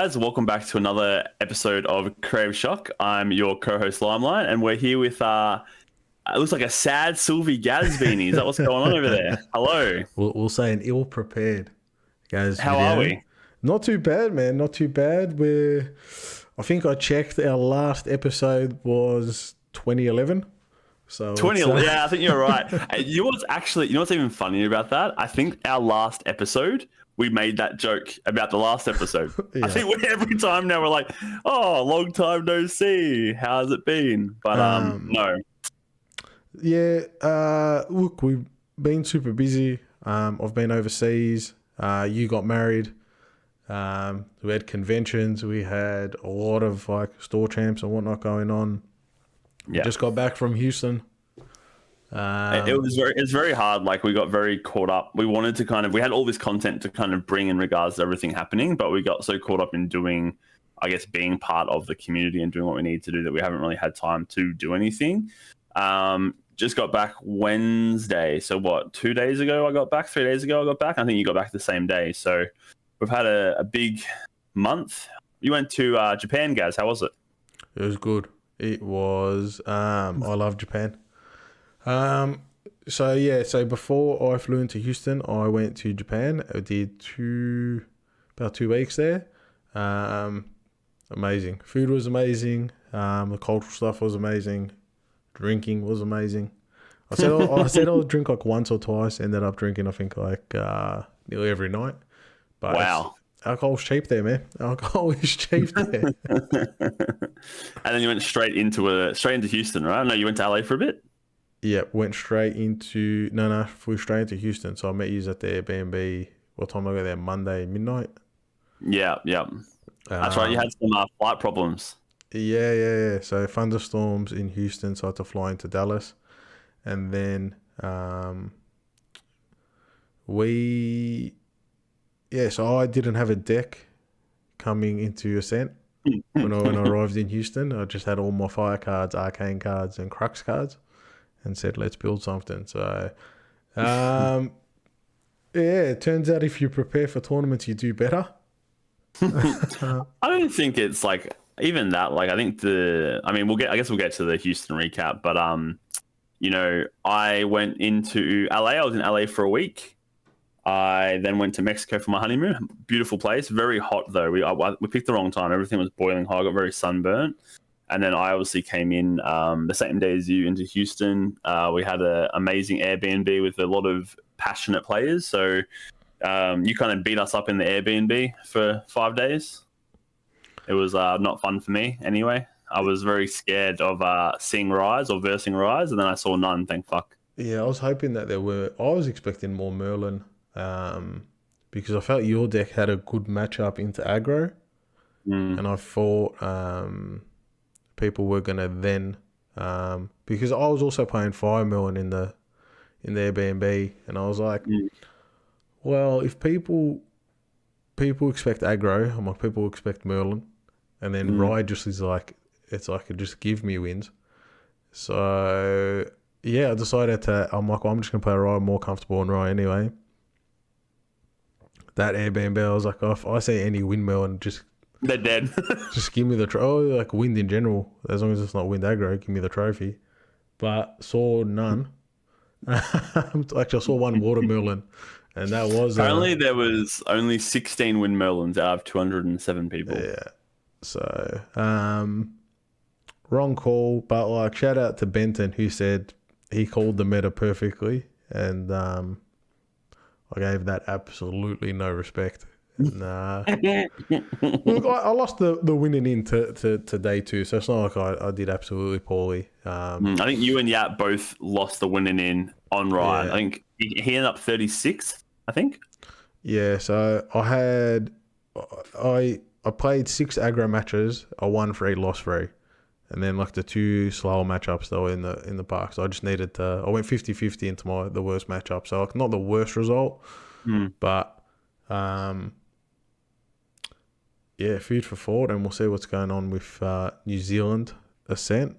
guys, welcome back to another episode of Creative Shock. I'm your co-host Limelight, and we're here with it looks like a sad Sylvie Gaz-beanie. Is that what's going on over there? Hello. We'll say an ill-prepared Gaz How video. are we? Not too bad, man. Not too bad. I think I checked. Our last episode was 2011. So 2011. Yeah, I think you're right. You know what's even funny about that? I think our last episode, we made that joke about the last episode. Yeah. I think every time now we're like, "Oh, long time no see. How's it been?" But no. Yeah. Look, we've been super busy. I've been overseas. You got married. We had conventions. We had a lot of like store champs and whatnot going on. Yeah. Just got back from Houston. It's very hard. Like, we got very caught up. We wanted to we had all this content to kind of bring in regards to everything happening, but we got so caught up in doing, I guess, being part of the community and doing what we need to do that we haven't really had time to do anything. Just got back Wednesday. So what, 2 days ago I got back, 3 days ago I got back. I think you got back the same day. So we've had a big month. You went to Japan, Gaz. How was it? It was good. It was. I love Japan. So before I flew into Houston, I went to Japan. I did about 2 weeks there. Amazing. Food was amazing. The cultural stuff was amazing. Drinking was amazing. I said I'll drink like once or twice. Ended up drinking, I think, like nearly every night. But wow. Alcohol's cheap there, man. Alcohol is cheap there. And then you went straight into Houston, right? No, you went to LA for a bit? Yeah, flew straight into Houston. So I met you at the Airbnb. What time I got there? Monday midnight. Yeah. That's right. You had some flight problems. Yeah. So thunderstorms in Houston, so I had to fly into Dallas, and then so I didn't have a deck coming into Ascent when I arrived in Houston. I just had all my fire cards, arcane cards, and crux cards, and said, let's build something. So, it turns out if you prepare for tournaments, you do better. I don't think it's like even that. Like, I think we'll get to the Houston recap, but I went into LA. I was in LA for a week. I then went to Mexico for my honeymoon. Beautiful place, very hot though. We picked the wrong time. Everything was boiling hot. I got very sunburnt. And then I obviously came in the same day as you into Houston. We had an amazing Airbnb with a lot of passionate players. So you kind of beat us up in the Airbnb for 5 days. It was not fun for me anyway. I was very scared of seeing Rise or versing Rise, and then I saw none, thank fuck. Yeah, I was hoping that I was expecting more Merlin because I felt your deck had a good matchup into aggro. And I thought people were going to then, because I was also playing Fire Merlin in the Airbnb, and I was like, well, if people expect aggro, I'm like, people expect Merlin, and then Rye just is like, it's like it just give me wins. So yeah, I decided I'm like, well, I'm just gonna play Rye, more comfortable on Rye anyway. That Airbnb, I was like, oh, if I see any windmill and they're dead. Just give me the like wind in general, as long as it's not wind aggro, give me the trophy. But saw none. Actually, I saw one water Merlin, and that was apparently there was only 16 wind Merlins out of 207 people. Yeah. So wrong call, but like shout out to Benton who said he called the meta perfectly, and I gave that absolutely no respect. Nah. Look, I lost the winning in to day two, so it's not like I did absolutely poorly. I think you and Yat both lost the winning in on Ryan. Yeah. I think he ended up 36th, I think. Yeah, so I played 6 aggro matches. I won 3, lost 3. And then like the 2 slower matchups though in the park. So I just needed to, I went 50-50 into the worst matchup. So like not the worst result, but yeah, food for thought, and we'll see what's going on with New Zealand Ascent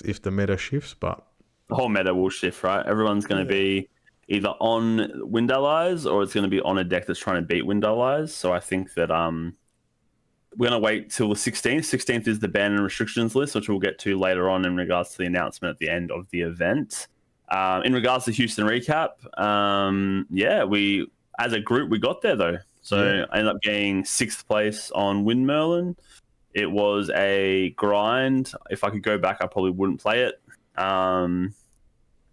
if the meta shifts. But the whole meta will shift, right? Everyone's going to be either on Wind Allies or it's going to be on a deck that's trying to beat Wind Allies. So I think that we're going to wait till the 16th. 16th is the ban and restrictions list, which we'll get to later on in regards to the announcement at the end of the event. In regards to Houston recap, we as a group we got there though. So I ended up getting 6th place on Wind Merlin. It was a grind. If I could go back, I probably wouldn't play it.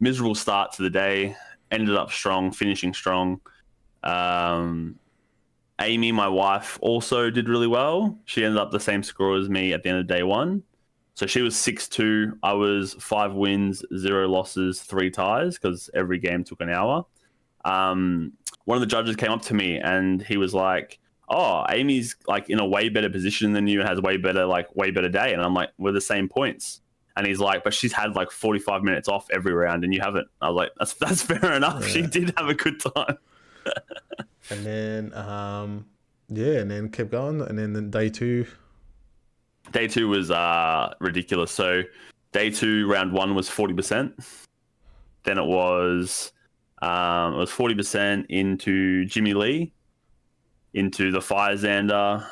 Miserable start to the day. Ended up strong, finishing strong. Amy, my wife, also did really well. She ended up the same score as me at the end of day one. So she was 6-2. I was 5 wins, 0 losses, 3 ties because every game took an hour. One of the judges came up to me and he was like, "Oh, Amy's like in a way better position than you and has way better day." And I'm like, "We're the same points." And he's like, "But she's had like 45 minutes off every round and you haven't." I was like, that's fair enough. Yeah. She did have a good time. And then, and then kept going. And then day 2. Day 2 was ridiculous. So day 2, round 1 was 40%. Then it was 40% into Jimmy Lee, into the Firezander.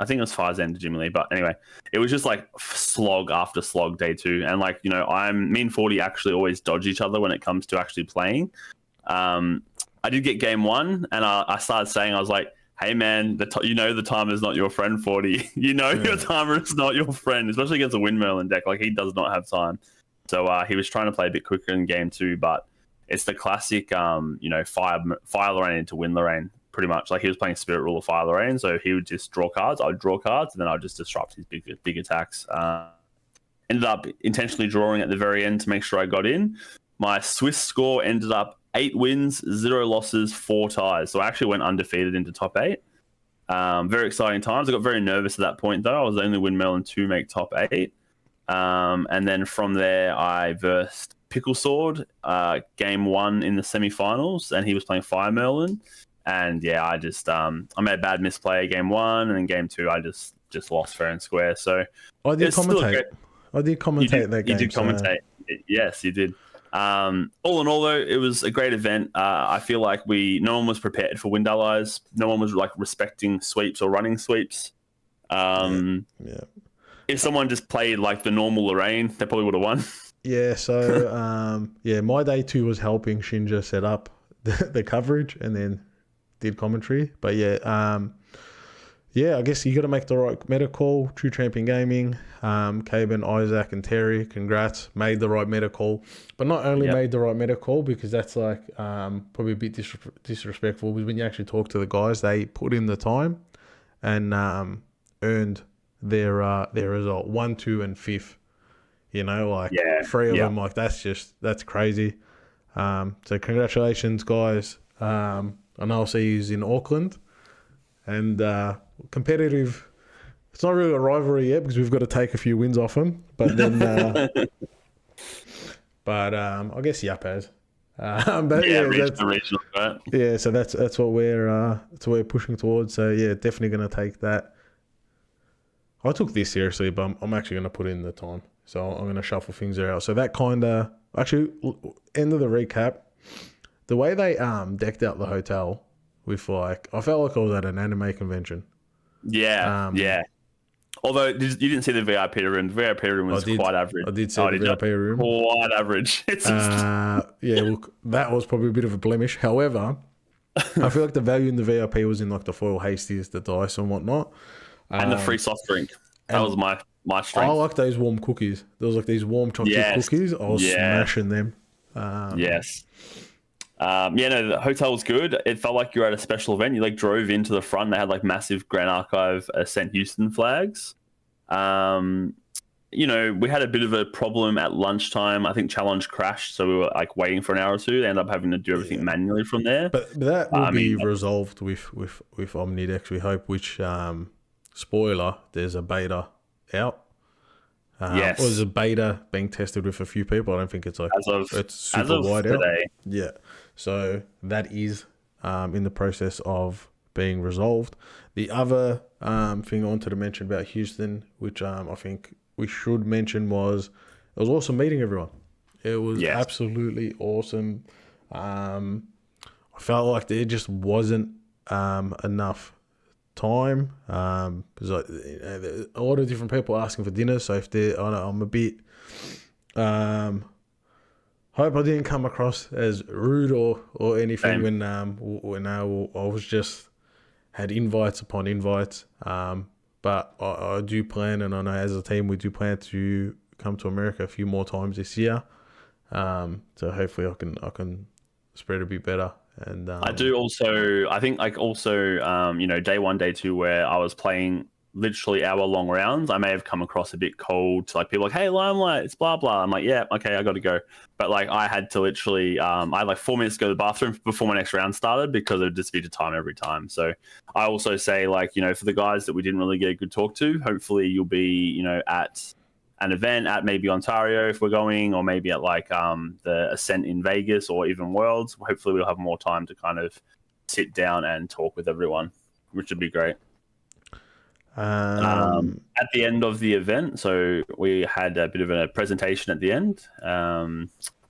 I think it was Firezander Jimmy Lee, but anyway, it was just like slog after slog day 2. And like, you know, me and 40 actually always dodge each other when it comes to actually playing. I did get game 1 and I started saying, I was like, "Hey man, the timer is not your friend, 40. Your timer is not your friend," especially against a Wind Merlin deck. Like, he does not have time. So he was trying to play a bit quicker in game 2, but it's the classic, Fire Lorraine into Wind Lorraine, pretty much. Like, he was playing Spirit Ruler Fire Lorraine, so he would just draw cards. I would draw cards, and then I'd just disrupt his big attacks. Ended up intentionally drawing at the very end to make sure I got in. My Swiss score ended up 8 wins, 0 losses, 4 ties. So I actually went undefeated into top 8. Very exciting times. I got very nervous at that point, though. I was the only Wind Merlin to make top 8. And then from there, I versed Pickle Sword, game 1 in the semi-finals, and he was playing Fire Merlin. And yeah, I made a bad misplay game 1, and then game 2, I just lost fair and square. So I did commentate. That game. You did commentate. Yes, you did. All in all, though, it was a great event. I feel like no one was prepared for Wind Allies. No one was like respecting sweeps or running sweeps. If someone just played like the normal Lorraine, they probably would have won. Yeah. So my day 2 was helping Shinja set up the coverage and then did commentary. But I guess you got to make the right meta call. True Champion Gaming, Caben, Isaac, and Terry, congrats, made the right meta call. But not only made the right meta call, because that's like probably a bit disrespectful, but when you actually talk to the guys, they put in the time and earned their result. 1, 2, and 5th. 3 of them. Like, that's crazy. So congratulations, guys. And I'll see you in Auckland. And competitive, it's not really a rivalry yet because we've got to take a few wins off them. But then, I guess Yapaz. Reach the regional, right? Yeah, so that's what we're pushing towards. So yeah, definitely going to take that. I took this seriously, but I'm actually going to put in the time. So I'm going to shuffle things out. So that kind of actually end of the recap. The way they decked out the hotel. With I felt like I was at an anime convention. Yeah. Although you didn't see the VIP room. The VIP room was quite average. I did see the VIP room. Quite average. Look, that was probably a bit of a blemish. However, I feel like the value in the VIP was in like the foil hasties, the dice and whatnot. And the free soft drink. That was my strength. I like those warm cookies. There was like these warm chocolate cookies. I was smashing them. Yes. The hotel was good. It felt like you were at a special event. You like drove into the front. They had like massive Grand Archive Ascent Houston flags. We had a bit of a problem at lunchtime. I think Challenge crashed, so we were like waiting for an hour or 2. They ended up having to do everything manually from there. But that will be resolved with Omnidex, we hope. Which spoiler, there's a beta out. Or there's a beta being tested with a few people. I don't think it's like it's super wide out. Yeah. So that is in the process of being resolved. The other thing I wanted to mention about Houston, which I think we should mention, was it was awesome meeting everyone. It was absolutely awesome. I felt like there just wasn't enough time, because a lot of different people asking for dinner. So if they're, I'm a bit, hope I didn't come across as rude or anything. Same. When I was just had invites upon invites. But I do plan, and I know as a team we do plan to come to America a few more times this year. So hopefully I can spread a bit better. And I do also, I think like also, day one, day two, where I was playing literally hour-long rounds, I may have come across a bit cold to like people like, hey, Limelight, it's blah, blah. I'm like, yeah, okay, I got to go. But like I had to literally, I had like 4 minutes to go to the bathroom before my next round started because it would just be the time every time. So I also say like, for the guys that we didn't really get a good talk to, hopefully you'll be, at an event at maybe Ontario if we're going, or maybe at like the Ascent in Vegas or even Worlds. Hopefully we'll have more time to kind of sit down and talk with everyone, which would be great. At the end of the event, so we had a bit of a presentation at the end.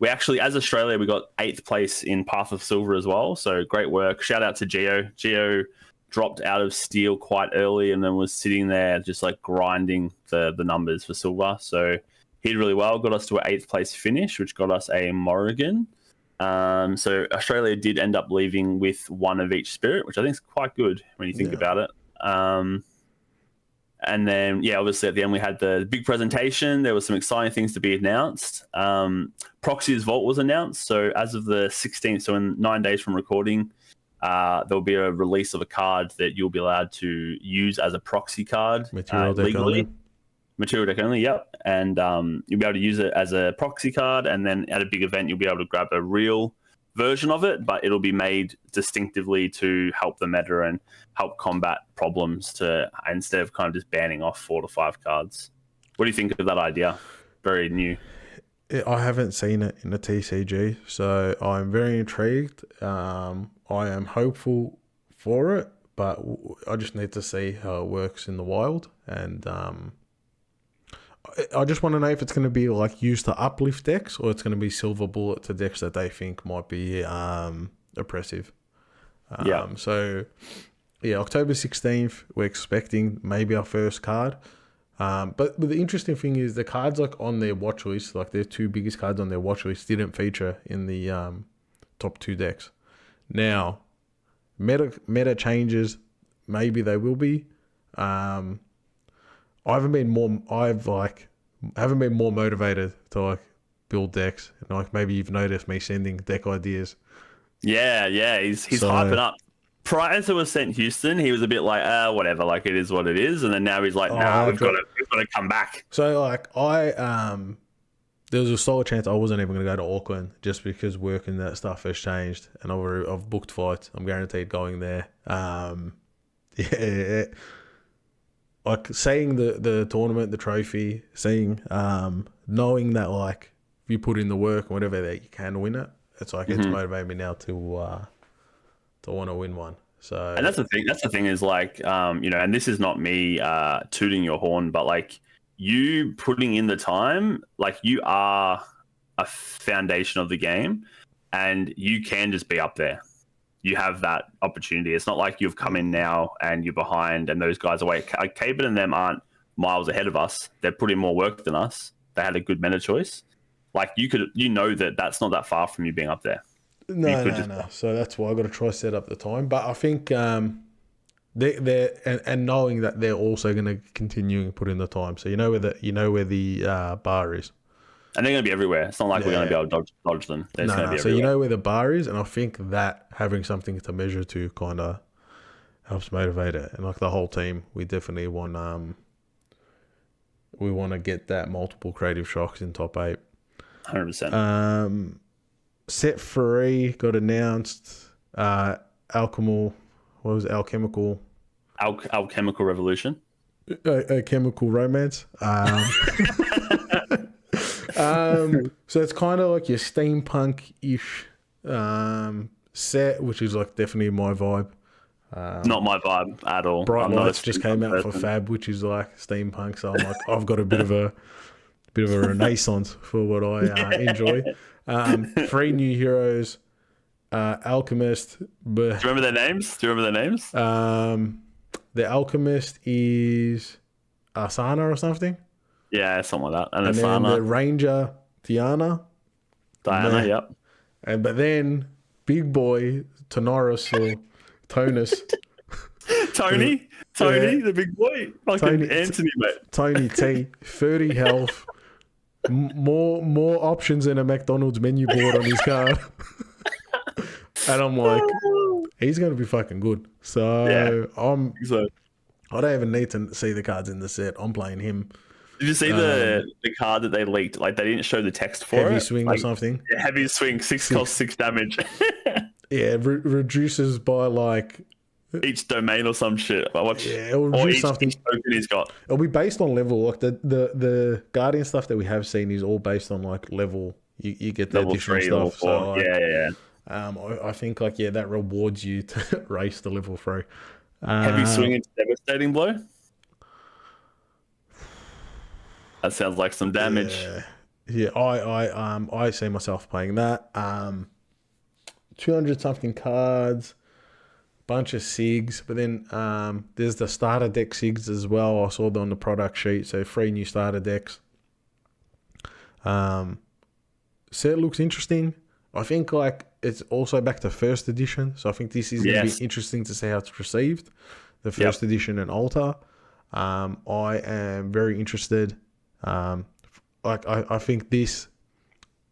We actually, as Australia, we got 8th place in Path of Silver as well. So great work. Shout out to Geo. Geo dropped out of steel quite early and then was sitting there just like grinding the numbers for silver. So he did really well, got us to an 8th place finish, which got us a Morrigan. So Australia did end up leaving with 1 of each spirit, which I think is quite good when you think about it. And then, obviously at the end we had the big presentation. There were some exciting things to be announced. Proxy's Vault was announced. So as of the 16th, so in 9 days from recording, there'll be a release of a card that you'll be allowed to use as a proxy card legally. Material deck only, yep. And you'll be able to use it as a proxy card, and then at a big event you'll be able to grab a real version of it, but it'll be made distinctively to help the meta and help combat problems instead of kind of just banning off 4 to 5 cards. What do you think of that idea? Very new. I haven't seen it in the TCG, so I'm very intrigued. I am hopeful for it, but I just need to see how it works in the wild. And I just want to know if it's going to be like used to uplift decks, or it's going to be silver bullet to decks that they think might be oppressive. So, October 16th, we're expecting maybe our first card. But the interesting thing is the cards like on their watch list, like their 2 biggest cards on their watch list, didn't feature in the top 2 decks. Now, meta changes, maybe they will be. I haven't been more motivated to like build decks, and like maybe you've noticed me sending deck ideas. Yeah, he's hyping up. Prior to Ascent Houston, he was a bit like, whatever, like it is what it is, and then now he's like, we've got to come back. So like there was a solid chance I wasn't even going to go to Auckland just because work and that stuff has changed, and I've booked flights. I'm guaranteed going there. Like seeing the tournament, the trophy, seeing knowing that like if you put in the work and whatever that you can win it, it's like it's motivated me now to want to win one. So, and that's the thing. That's the thing is like and this is not me tooting your horn, but like you putting in the time, like you are a foundation of the game, and you can just be up there. You have that opportunity. It's not like you've come in now and you're behind and those guys are away. Like Caben and them aren't miles ahead of us. They're putting more work than us. They had a good meta choice. Like that's not that far from you being up there. No. So that's why I got to try set up the time. But I think they're and knowing that they're also going to continue to put in the time. So you know where the bar is. And they're going to be everywhere. It's not like we're going to be able to dodge them. They're just going to be everywhere. So you know where the bar is, and I think that having something to measure to kind of helps motivate it. And like the whole team, we definitely want to get that multiple creative shocks in top 8. 100%. Set 3 got announced. Alchemical Revolution. Chemical Romance. So it's kind of like your steampunk-ish set, which is like definitely my vibe. Not my vibe at all. Bright Lights just came out for Fab, which is like steampunk. So I'm like, I've got a bit of a renaissance for what I enjoy. 3 new heroes, Alchemist. Do you remember their names? The Alchemist is Asana or something. Yeah, something like that. And And then then Sana, the Ranger, Diana. Diana, Meh. yep. But then big boy Tonoris or Tonus. Tony, Yeah, the big boy, fucking Tony Anthony, mate. Tony T, 30 health, more options than a McDonald's menu board on his card. And I'm like, he's going to be fucking good. Yeah, So so. I don't even need to see the cards in the set. I'm playing him. Did you see the card that they leaked? Like they didn't show the text for Heavy it. swing or Like, something. heavy swing, 6 cost 6 damage. Yeah, reduces by like Each domain or some shit. I watch, yeah, it'll or reduce each something. token he's got. It'll be based on level. Like the Guardian stuff that we have seen is all based on like level. You get the Level additional 3, stuff. level 4. So like, Yeah. I think like that rewards you to race the level 3. Heavy swing into devastating blow. That sounds like some damage. Yeah. I see myself playing that. 200 something cards, bunch of SIGs, but then there's the starter deck SIGs as well. I saw them on the product sheet. So 3 new starter decks. Set looks interesting. I think like it's also back to first edition, so I think this is going to be interesting to see how it's received. The first edition and Alta. I am very interested. I think this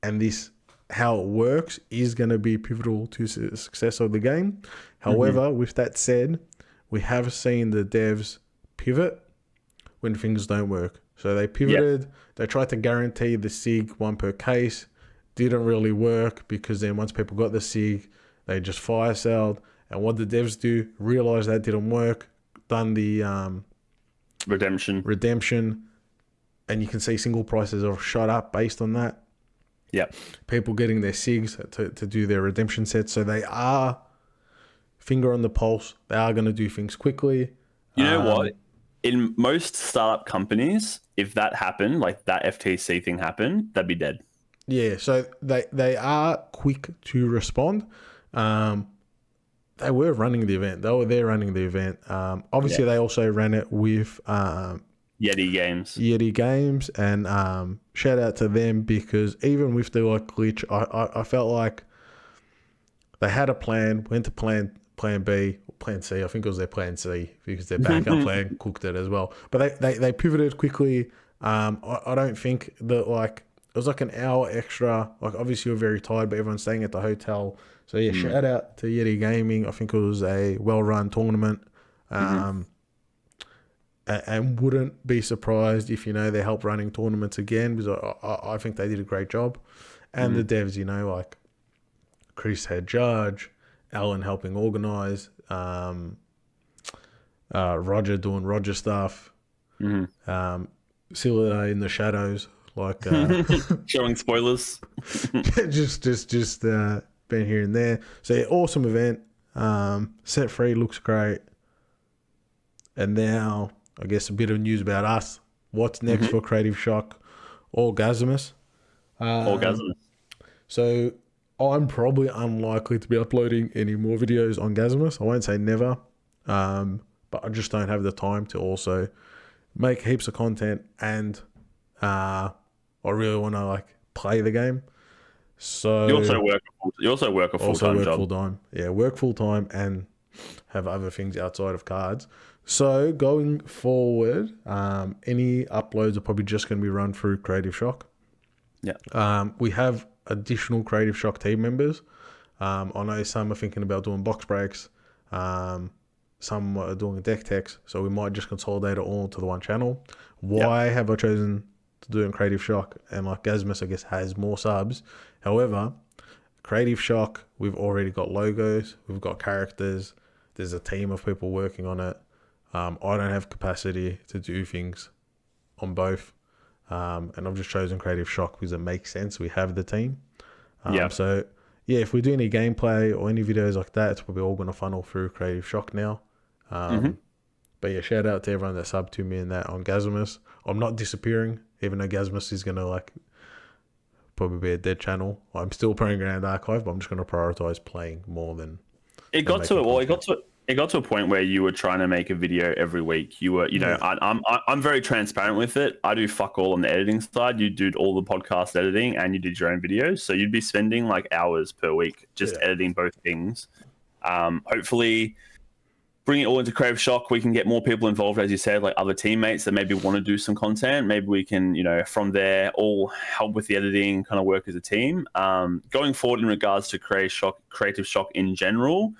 and this how it works is going to be pivotal to the success of the game. However, with that said, we have seen the devs pivot when things don't work. So they pivoted. They tried to guarantee the SIG 1 per case. Didn't really work because then once people got the SIG, they just fire sold. And what the devs do, realize that didn't work. Done the redemption, and you can see single prices are shot up based on that. Yep. People getting their SIGs to do their redemption sets. So they are finger on the pulse. They are going to do things quickly. You know what? In most startup companies, if that happened, like that FTC thing happened, they'd be dead. Yeah, so they are quick to respond. They were running the event. They were there running the event. Obviously, they also ran it with Yeti Games. And shout out to them because even with the like glitch, I felt like they had a plan, went to plan B, or plan C. I think it was their plan C because their backup plan cooked it as well. But they pivoted quickly. I don't think that like it was like an hour extra. Like obviously you're very tired, but everyone's staying at the hotel. So yeah, shout out to Yeti Gaming. I think it was a well-run tournament. And wouldn't be surprised if, they help running tournaments again because I think they did a great job. And the devs, like Chris head judge, Alan helping organize, Roger doing Roger stuff, Silla in the shadows, like showing spoilers. just been here and there. So yeah, awesome event. Set free looks great. And now I guess a bit of news about us. What's next for Creative Shock? Orgasmus. So I'm probably unlikely to be uploading any more videos on Gasmus. I won't say never, but I just don't have the time to also make heaps of content, and I really want to play the game. So you also work a full-time job. Full-time. Yeah, work full-time and have other things outside of cards. So going forward, any uploads are probably just going to be run through Creative Shock. Yeah. We have additional Creative Shock team members. I know some are thinking about doing box breaks. Some are doing deck techs. So we might just consolidate it all to the one channel. Why have I chosen to do it in Creative Shock? And Gasmus, I guess, has more subs. However, Creative Shock, we've already got logos. We've got characters. There's a team of people working on it. I don't have capacity to do things on both. And I've just chosen Creative Shock because it makes sense. We have the team. So, yeah, if we do any gameplay or any videos like that, it's probably all going to funnel through Creative Shock now. But yeah, shout out to everyone that subbed to me and that on Gasmus. I'm not disappearing, even though Gasmus is going to probably be a dead channel. I'm still playing Grand Archive, but I'm just going to prioritize playing more than... It got to it it got to a point where you were trying to make a video every week. You were, I'm very transparent with it. I do fuck all on the editing side. You did all the podcast editing and you did your own videos. So you'd be spending like hours per week just editing both things. Hopefully bring it all into Creative Shock. We can get more people involved, as you said, like other teammates that maybe want to do some content. Maybe we can, from there, all help with the editing, kind of work as a team. Going forward in regards to Creative Shock in general,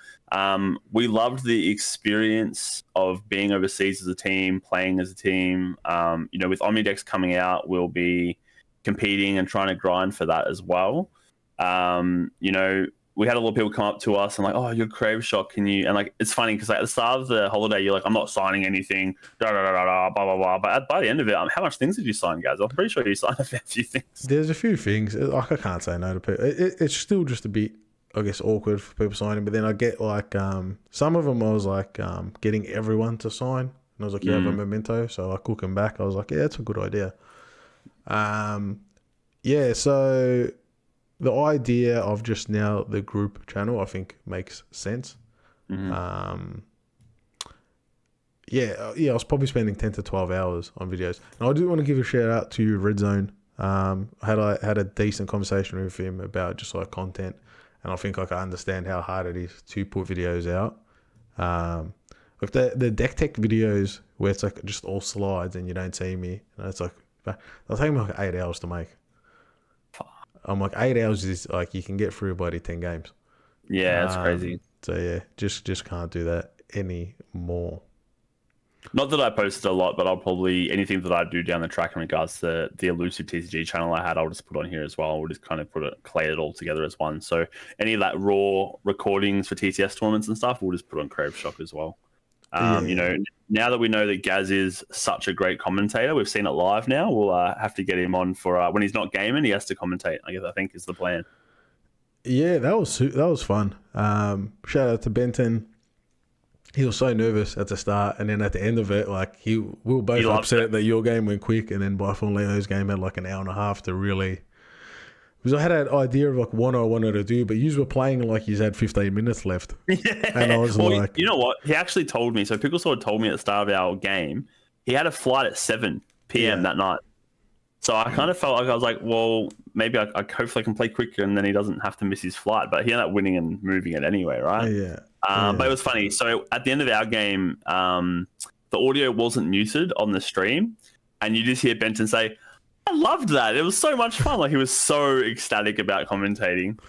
we loved the experience of being overseas as a team, playing as a team. With Omnidex coming out, we'll be competing and trying to grind for that as well. We had a lot of people come up to us and like, oh, you're Creative Shock, can you? And like, it's funny because like at the start of the holiday, you're like, I'm not signing anything, blah, blah, blah. But by the end of it, how much things did you sign, guys? I'm pretty sure you signed a fair few things. There's a few things. Like, I can't say no to people. It's still just a bit, I guess, awkward for people signing. But then I get like, some of them I was like getting everyone to sign. And I was like, you have a memento. So I cook them back. I was like, yeah, that's a good idea. So the idea of just now the group channel, I think, makes sense. I was probably spending 10 to 12 hours on videos. And I do want to give a shout out to Red Zone. I had a decent conversation with him about just like content. And I think like I understand how hard it is to put videos out. Like the deck tech videos where it's like just all slides and you don't see me. And it's like, they'll take me like 8 hours to make. I'm like 8 hours is like you can get through bloody 10 games. Yeah, it's crazy. So yeah, just can't do that anymore. Not that I posted a lot, but I'll probably anything that I do down the track in regards to the elusive TCG channel I had, I'll just put on here as well. We'll just kind of collate it all together as one. So any of that raw recordings for TCS tournaments and stuff, we'll just put on Creative Shock as well. Now that we know that Gaz is such a great commentator, we've seen it live now. We'll have to get him on for when he's not gaming. He has to commentate. I think is the plan. Yeah, that was fun. Shout out to Benton. He was so nervous at the start, and then at the end of it, like we were both upset that your game went quick, and then Bifle and Leo's game had like an hour and a half to really. Because I had an idea of like what I wanted to do, but you were playing like you had 15 minutes left. Yeah. And I was like... You know what? He actually told me. So Pickle Sword told me at the start of our game, he had a flight at 7 p.m. that night. So I kind of felt like I was like, well, maybe I hopefully I can play quicker and then he doesn't have to miss his flight. But he ended up winning and moving it anyway, right? Yeah. But it was funny. So at the end of our game, the audio wasn't muted on the stream. And you just hear Benton say, I loved that. It was so much fun. Like he was so ecstatic about commentating.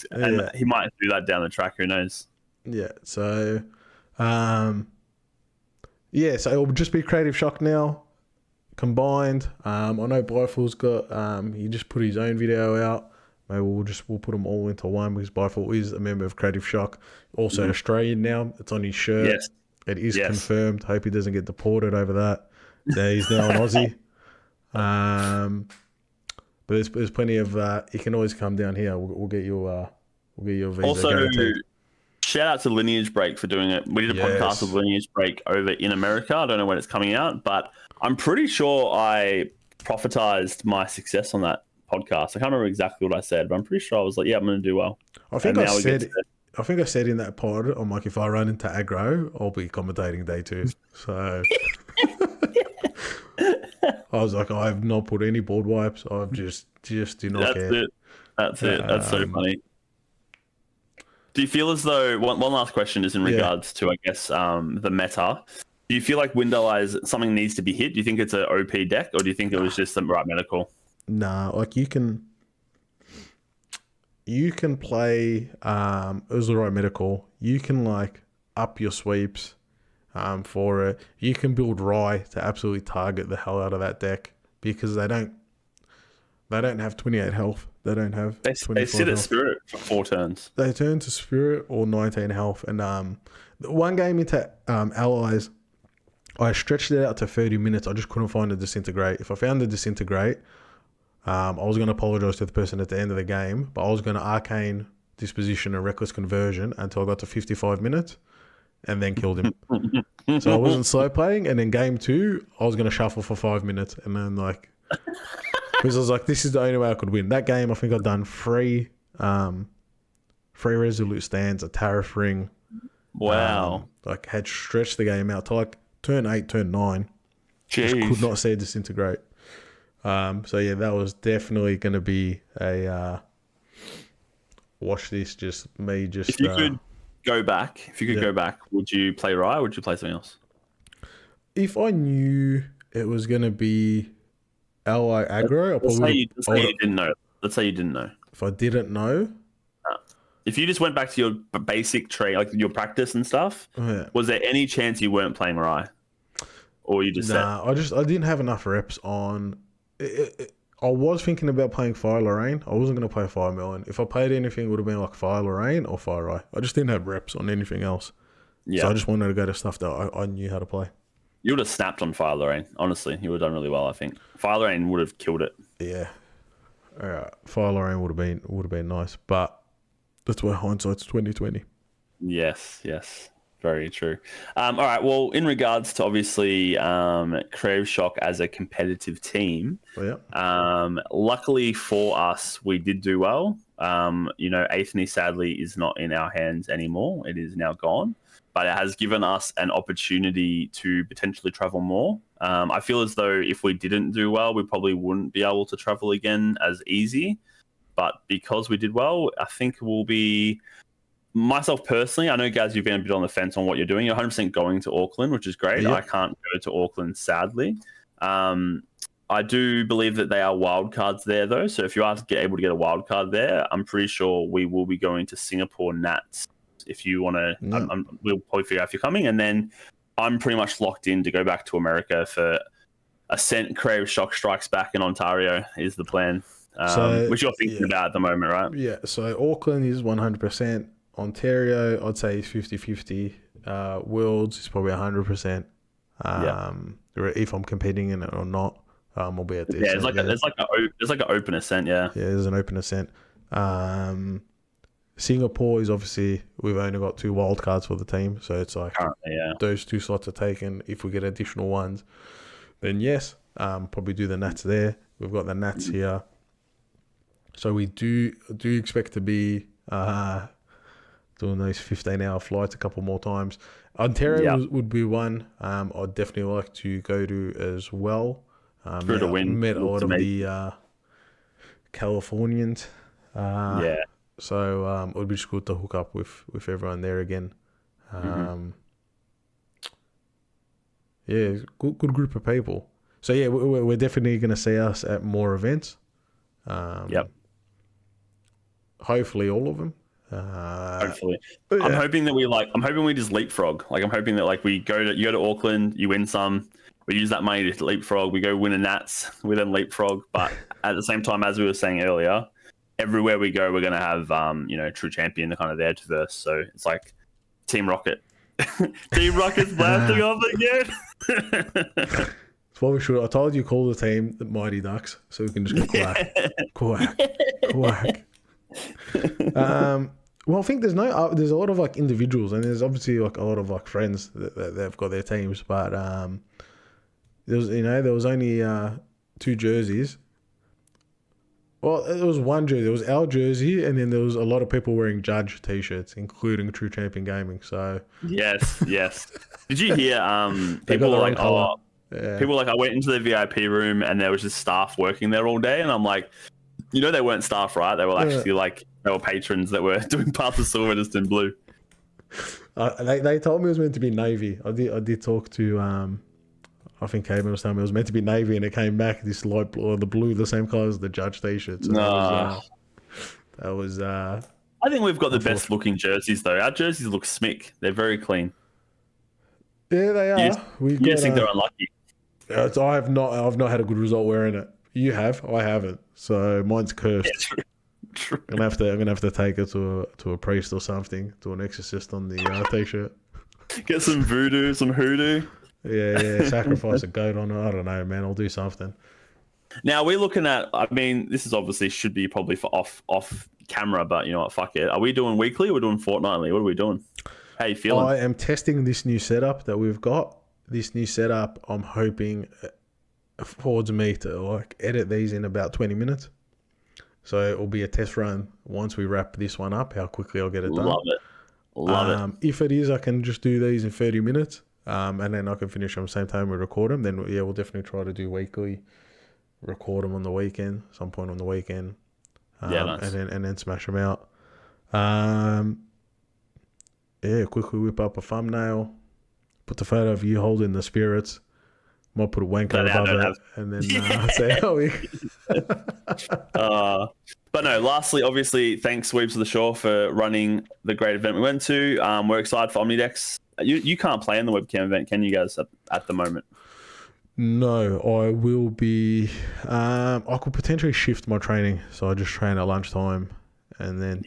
And he might do that down the track. Who knows? Yeah. So, so it will just be Creative Shock now combined. I know Bifle's got. He just put his own video out. Maybe we'll put them all into one because Bifle is a member of Creative Shock. Also Australian now. It's on his shirt. Yes. It is confirmed. Hope he doesn't get deported over that. So he's now an Aussie. But there's plenty of you can always come down here. We'll get your visa. Also, guaranteed. Shout out to Lineage Break for doing it. We did a podcast with Lineage Break over in America. I don't know when it's coming out, but I'm pretty sure I prophetized my success on that podcast. I can't remember exactly what I said, but I'm pretty sure I was like, yeah, I'm going to do well. I think I said in that pod, I'm like, if I run into aggro, I'll be commentating day 2. So I was like, I have not put any board wipes. I've just do not care. That's it. That's so funny. Do you feel as though one last question is in regards to, I guess, the meta? Do you feel like Window Eyes something needs to be hit? Do you think it's an OP deck, or do you think it was just the right medical? Nah, like you can play. It was the right medical. You can like up your sweeps. For it, you can build Rye to absolutely target the hell out of that deck because they don't have 28 health. They don't have. They sit at Spirit for 4 turns. They turn to Spirit or 19 health. And one game into Allies, I stretched it out to 30 minutes. I just couldn't find a Disintegrate. If I found the Disintegrate, I was going to apologize to the person at the end of the game, but I was going to Arcane Disposition and Reckless Conversion until I got to 55 minutes. And then killed him. So I wasn't slow playing. And then game 2, I was going to shuffle for 5 minutes. And then because I was like, this is the only way I could win. That game, I think I've done 3 Resolute Stands, a Tariff Ring, Wow. Like had stretched the game out to like turn 8, turn 9. Just could not see it disintegrate. So yeah, that was definitely going to be a watch this. Just me. Just if you could go back, would you play Rye or would you play something else? if I knew it was going to be ally aggro, I Let's probably say you didn't know. Let's say you didn't know. if I didn't know. If you just went back to your basic trade, like your practice and stuff, was there any chance you weren't playing Rye? Or you just I didn't have enough reps on. I was thinking about playing Fire Lorraine. I wasn't going to play Fire Melon. If I played anything, it would have been like Fire Lorraine or Fire Rye. I just didn't have reps on anything else. Yeah. So I just wanted to go to stuff that I knew how to play. You would have snapped on Fire Lorraine. Honestly, you would have done really well. I think Fire Lorraine would have killed it. Yeah. All right. Fire Lorraine would have been nice, but that's why hindsight's 2020. Yes. Very true. All right. Well, in regards to obviously Creative Shock as a competitive team, luckily for us, we did do well. Atheny sadly is not in our hands anymore. It is now gone, but it has given us an opportunity to potentially travel more. I feel as though if we didn't do well, we probably wouldn't be able to travel again as easy. But because we did well, I think we'll be... Myself personally, I know, Gaz, you've been a bit on the fence on what you're doing. You're 100% going to Auckland, which is great. Yep. I can't go to Auckland, sadly. I do believe that they are wildcards there, though. So if you are able to get a wildcard there, I'm pretty sure we will be going to Singapore Nats. If you want to, we'll probably figure out if you're coming. And then I'm pretty much locked in to go back to America for Ascent Creative Shock Strikes Back in Ontario is the plan, which you're thinking about at the moment, right? Yeah, so Auckland is 100%. Ontario, I'd say is 50-50. Worlds is probably 100%. If I'm competing in it or not, I'll be at this. Yeah, there's like an open Ascent. Yeah, there's an open Ascent. Singapore is obviously we've only got 2 wild cards for the team, so it's like those 2 slots are taken. If we get additional ones, then yes, probably do the Nats there. We've got the Nats here, so we do expect to be doing those 15-hour flights a couple more times. Ontario would be one I'd definitely like to go to as well. Met a lot of the Californians. So it would be just good to hook up with everyone there again. Yeah, good group of people. So yeah, we're definitely going to see us at more events. Hopefully all of them. Hopefully, I'm hoping that we just leapfrog. Like I'm hoping that like you go to Auckland, you win some, we use that money to leapfrog. We go win a Nats, we then leapfrog. But at the same time, as we were saying earlier, everywhere we go, we're gonna have true champion kind of there to verse. So it's like Team Rocket. Team Rocket's blasting off again. That's what we should. I told you call the team the Mighty Ducks, so we can just go quack. Well, I think there's a lot of like individuals, and there's obviously like a lot of like friends that they've got their teams, but there was only 2 jerseys. Well, there was one jersey. There was our jersey, and then there was a lot of people wearing Judge t-shirts, including True Champion Gaming. So yes. Did you hear? People were like, people were like, I went into the VIP room, and there was just staff working there all day, and I'm like, they weren't staff, right? They were actually like they were patrons that were doing parts of silver just in blue. They told me it was meant to be navy. I did talk to I think Cameron was telling me it was meant to be navy, and it came back this light blue, or the blue, the same color as the Judge t-shirt. So that was. I think we've got the best looking jerseys though. Our jerseys look smick. They're very clean. Yeah, they are. You just think they're unlucky. I've not had a good result wearing it. You have, I haven't. So mine's cursed. Yeah, true. I'm gonna have to take it to a priest or something, to an exorcist on the t-shirt. Get some voodoo, some hoodoo. Yeah. Sacrifice a goat on it. I don't know, man. I'll do something. Now we're looking at. I mean, this is obviously should be probably for off camera, but you know what? Fuck it. Are we doing weekly or we're doing fortnightly? What are we doing? How you feeling? I am testing this new setup that we've got. This new setup, I'm hoping affords me to like edit these in about 20 minutes. So it will be a test run once we wrap this one up. How quickly I'll get it done. Love it. If it is, I can just do these in 30 minutes, and then I can finish them the same time we record them. Then yeah, we'll definitely try to do weekly, record them on the weekend, some point on the weekend, Nice. and then smash them out. Yeah, quickly whip up a thumbnail, put the photo of you holding the spirits. Might put a wanker above it, and then say, "Oh, we." But no, lastly, obviously, thanks Sweeps of the Shore for running the great event we went to. We're excited for Omnidex. You can't play in the webcam event, can you guys, at the moment? No, I will be. I could potentially shift my training, so I just train at lunchtime, and then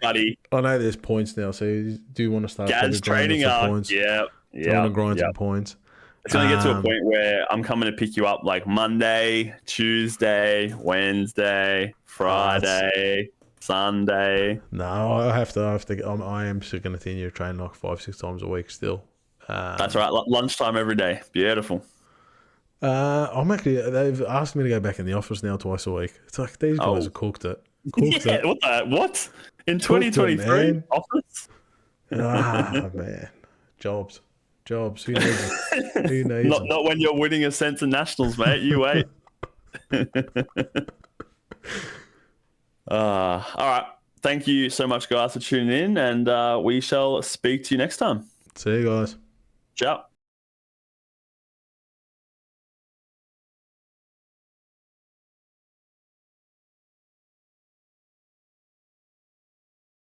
buddy. I know there's points now, so do you want to start Gaz training up? points? Yeah. I want to grind some points. It's going to get to a point where I'm coming to pick you up like Monday, Tuesday, Wednesday, Friday, Sunday. No, I have to. I am still going to continue to train like 5-6 times a week still. That's right. Lunchtime every day. Beautiful. They've asked me to go back in the office now twice a week. It's like these guys have cooked it. It. What? In 2023? Office? Man. Jobs. Who needs it? Who needs them? Not when you're winning Ascent and Nationals, mate. You wait. All right. Thank you so much, guys, for tuning in, and we shall speak to you next time. See you guys. Ciao.